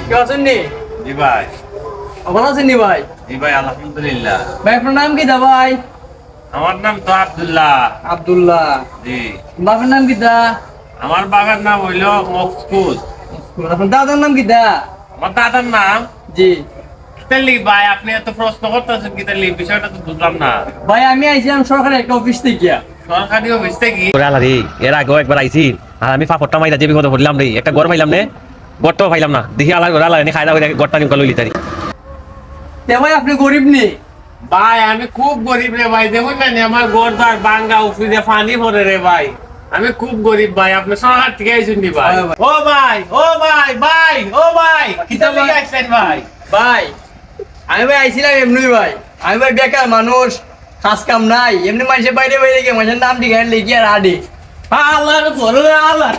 কেউ আছেন নি? জি ভাই। ভালো আছেন নি ভাই? জি ভাই, আলহামদুলিল্লাহ। ভাই আপনার নাম কি দা ভাই? আমার নাম তো আব্দুল্লাহ। আব্দুল্লাহ। জি। বাবার নাম কি দা? আমার বাবার নাম হইলো মকসুদ। আপনার দাদার নাম কি দা? আমার দাদার নাম জি। কিতালি ভাই, আপনি এত প্রশ্ন করতেছেন কিতালি, বিষয়টা তো বুঝলাম না। ভাই আমি আইছিলাম সরকারি একটা অফিস থেকে। সরকারি অফিস থেকে? ওরে আল্লাহ রে, এর আগেও একবার আইছি আর আমি পাপড়টা মাইরা যে বিপদে পড়লাম রে, একটা গড় পাইলাম নে, গড়টাও পাইলাম না। দেখি আল্লাহ ওরে আল্লাহ খাই দাও গড়টা নিয়ে লইলি তারি। তে ভাই আপনি গরিব নি? ভাই আমি খুব গরিব রে ভাই, দেখুন না আমার গোরদার বাঙ্গা উফিদে পানি পড়ে রে ভাই। আমি খুব গরিব ভাই, আপনি সরকার থেকে আইছেন নি ভাই? ও ভাই, ও ভাই, ভাই, ও ভাই, কিতা ভাই? লিগে আইছেন ভাই? ভাই আমি ভাই আইছিলাম এমনি ভাই। আমি ভাই বেকার মানুষ, কাজ কাম নাই, এমনি মানুষের বাইরে বাইরে গিয়ে মানুষের নাম ঠিক লিখি আর আডি। আল্লাহর বড় আল্লাহ।